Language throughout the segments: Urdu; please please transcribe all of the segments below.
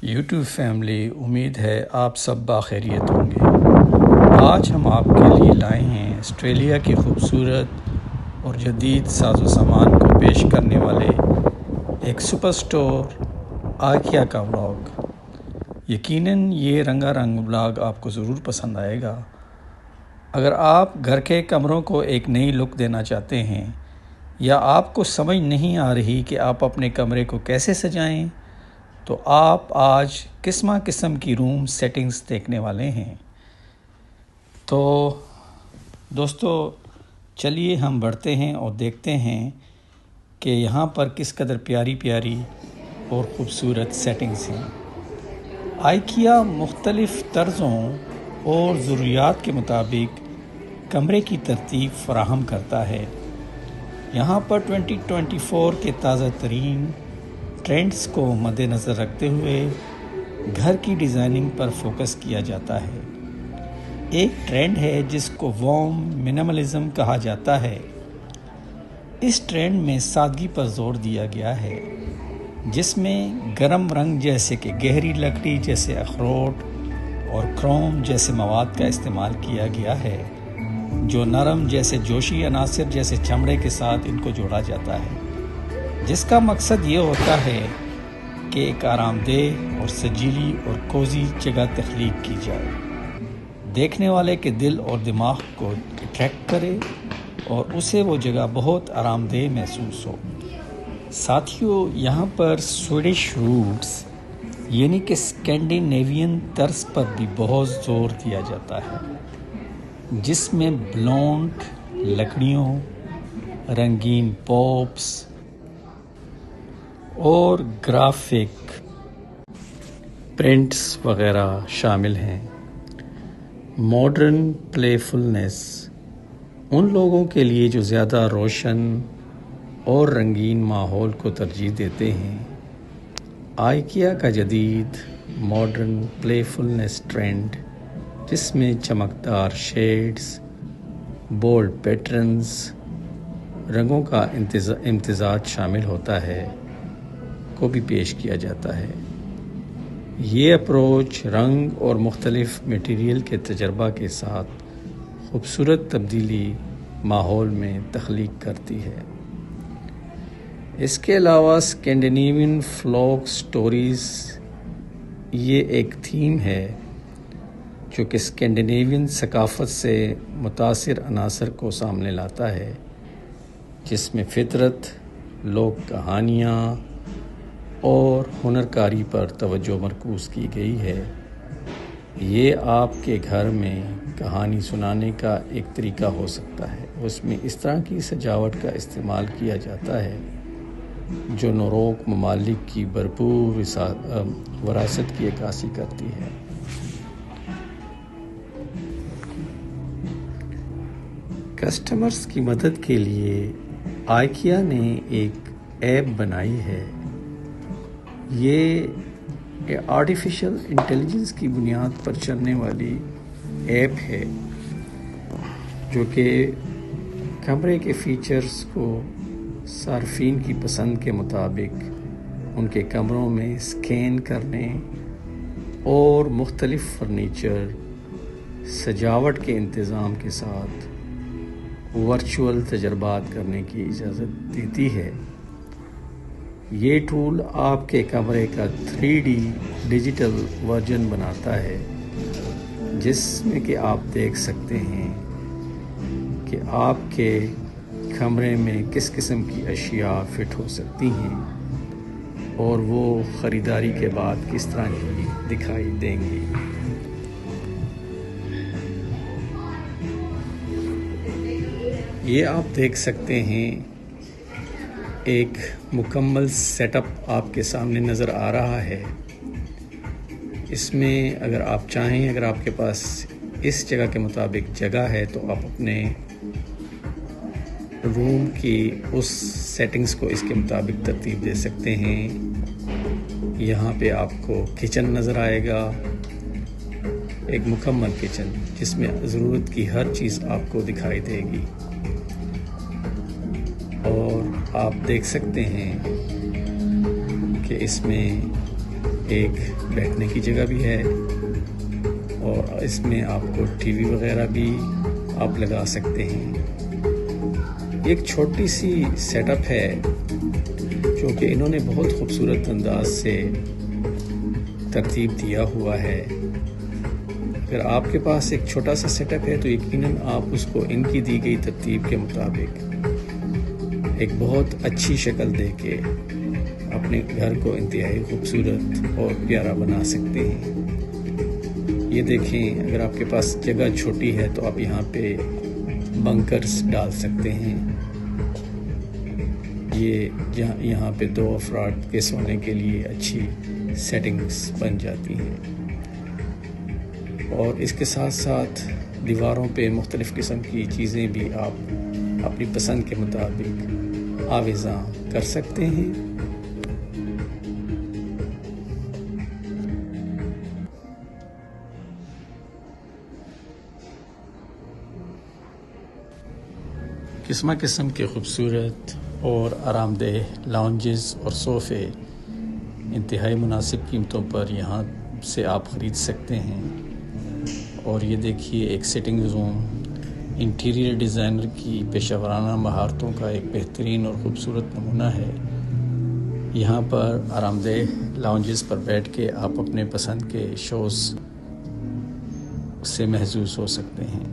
یوٹیوب فیملی، امید ہے آپ سب باخیریت ہوں گے۔ آج ہم آپ کے لیے لائے ہیں آسٹریلیا کی خوبصورت اور جدید ساز و سامان کو پیش کرنے والے ایک سپر سٹور آئیکیا کا ولاگ۔ یقیناً یہ رنگا رنگ ولاگ آپ کو ضرور پسند آئے گا۔ اگر آپ گھر کے کمروں کو ایک نئی لک دینا چاہتے ہیں یا آپ کو سمجھ نہیں آ رہی کہ آپ اپنے کمرے کو کیسے سجائیں، تو آپ آج قسم کی روم سیٹنگز دیکھنے والے ہیں۔ تو دوستو چلیے ہم بڑھتے ہیں اور دیکھتے ہیں کہ یہاں پر کس قدر پیاری پیاری اور خوبصورت سیٹنگز ہیں۔ آئیکیا مختلف طرزوں اور ضروریات کے مطابق کمرے کی ترتیب فراہم کرتا ہے۔ یہاں پر 2024 کے تازہ ترین ٹرینڈز کو مد نظر رکھتے ہوئے گھر کی ڈیزائننگ پر فوکس کیا جاتا ہے۔ ایک ٹرینڈ ہے جس کو وارم منملزم کہا جاتا ہے۔ اس ٹرینڈ میں سادگی پر زور دیا گیا ہے، جس میں گرم رنگ جیسے کہ گہری لکڑی جیسے اخروٹ اور کروم جیسے مواد کا استعمال کیا گیا ہے، جو نرم جیسے جوشی عناصر جیسے چمڑے کے ساتھ ان کو جوڑا جاتا ہے، جس کا مقصد یہ ہوتا ہے کہ ایک آرام دہ اور سجیلی اور کوزی جگہ تخلیق کی جائے، دیکھنے والے کے دل اور دماغ کو اٹریکٹ کرے اور اسے وہ جگہ بہت آرام دہ محسوس ہو۔ ساتھیوں، یہاں پر سویڈش روٹس یعنی کہ اسکینڈینیوین طرز پر بھی بہت زور دیا جاتا ہے، جس میں بلونڈ لکڑیوں، رنگین پوپس اور گرافک پرنٹس وغیرہ شامل ہیں۔ ماڈرن پلے فلنس ان لوگوں کے لیے جو زیادہ روشن اور رنگین ماحول کو ترجیح دیتے ہیں۔ آئیکیا کا جدید ماڈرن پلے فلنس ٹرینڈ، جس میں چمکدار شیڈز، بولڈ پیٹرنز، رنگوں کا امتزاج شامل ہوتا ہے، کو بھی پیش کیا جاتا ہے۔ یہ اپروچ رنگ اور مختلف میٹیریل کے تجربہ کے ساتھ خوبصورت تبدیلی ماحول میں تخلیق کرتی ہے۔ اس کے علاوہ اسکینڈینیوین فولک سٹوریز یہ ایک تھیم ہے جو کہ اسکینڈینیوین ثقافت سے متاثر عناصر کو سامنے لاتا ہے، جس میں فطرت، لوک کہانیاں اور ہنر کاری پر توجہ مرکوز کی گئی ہے۔ یہ آپ کے گھر میں کہانی سنانے کا ایک طریقہ ہو سکتا ہے۔ اس میں اس طرح کی سجاوٹ کا استعمال کیا جاتا ہے جو نوروک ممالک کی بھرپور وراثت کی عکاسی کرتی ہے۔ کسٹمرز کی مدد کے لیے آئیکیا نے ایک ایپ بنائی ہے۔ یہ آرٹیفیشل انٹیلیجنس کی بنیاد پر چلنے والی ایپ ہے، جو کہ کمرے کے فیچرز کو صارفین کی پسند کے مطابق ان کے کمروں میں اسکین کرنے اور مختلف فرنیچر سجاوٹ کے انتظام کے ساتھ ورچوئل تجربات کرنے کی اجازت دیتی ہے۔ یہ ٹول آپ کے کمرے کا 3D ڈیجیٹل ورژن بناتا ہے، جس میں کہ آپ دیکھ سکتے ہیں کہ آپ کے کمرے میں کس قسم کی اشیاء فٹ ہو سکتی ہیں اور وہ خریداری کے بعد کس طرح کی دکھائی دیں گی۔ یہ آپ دیکھ سکتے ہیں، ایک مکمل سیٹ اپ آپ کے سامنے نظر آ رہا ہے۔ اس میں اگر آپ چاہیں، اگر آپ کے پاس اس جگہ کے مطابق جگہ ہے، تو آپ اپنے روم کی اس سیٹنگز کو اس کے مطابق ترتیب دے سکتے ہیں۔ یہاں پہ آپ کو کچن نظر آئے گا، ایک مکمل کچن جس میں ضرورت کی ہر چیز آپ کو دکھائی دے گی، اور آپ دیکھ سکتے ہیں کہ اس میں ایک بیٹھنے کی جگہ بھی ہے اور اس میں آپ کو ٹی وی وغیرہ بھی آپ لگا سکتے ہیں۔ ایک چھوٹی سی سیٹ اپ ہے جو کہ انہوں نے بہت خوبصورت انداز سے ترتیب دیا ہوا ہے۔ اگر آپ کے پاس ایک چھوٹا سا سیٹ اپ ہے تو یقیناً آپ اس کو ان کی دی گئی ترتیب کے مطابق ایک بہت اچھی شکل دے کے اپنے گھر کو انتہائی خوبصورت اور پیارا بنا سکتے ہیں۔ یہ دیکھیں، اگر آپ کے پاس جگہ چھوٹی ہے تو آپ یہاں پہ بنکرز ڈال سکتے ہیں۔ یہ یہاں پہ 2 افراد کے سونے کے لیے اچھی سیٹنگز بن جاتی ہیں، اور اس کے ساتھ ساتھ دیواروں پہ مختلف قسم کی چیزیں بھی آپ اپنی پسند کے مطابق آویزاں کر سکتے ہیں۔ قسم قسم کے خوبصورت اور آرام دہ لاؤنجز اور صوفے انتہائی مناسب قیمتوں پر یہاں سے آپ خرید سکتے ہیں۔ اور یہ دیکھیے، ایک سٹنگ روم انٹیریئر ڈیزائنر کی پیشہ ورانہ مہارتوں کا ایک بہترین اور خوبصورت نمونہ ہے۔ یہاں پر آرام دہ لاؤنجز پر بیٹھ کے آپ اپنے پسند کے شوز سے محظوظ ہو سکتے ہیں۔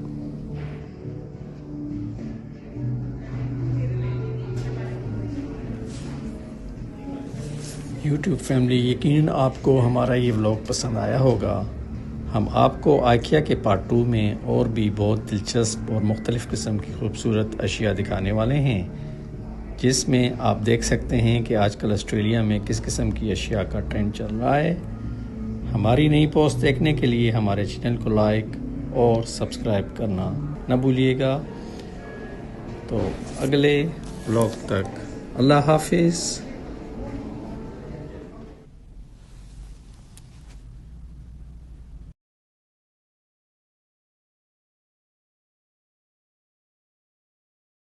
یوٹیوب فیملی، یقیناً آپ کو ہمارا یہ ولاگ پسند آیا ہوگا۔ ہم آپ کو آئیکیا کے پارٹ 2 میں اور بھی بہت دلچسپ اور مختلف قسم کی خوبصورت اشیاء دکھانے والے ہیں، جس میں آپ دیکھ سکتے ہیں کہ آج کل آسٹریلیا میں کس قسم کی اشیاء کا ٹرینڈ چل رہا ہے۔ ہماری نئی پوسٹ دیکھنے کے لیے ہمارے چینل کو لائک اور سبسکرائب کرنا نہ بھولیے گا۔ تو اگلے ولاگ تک اللہ حافظ۔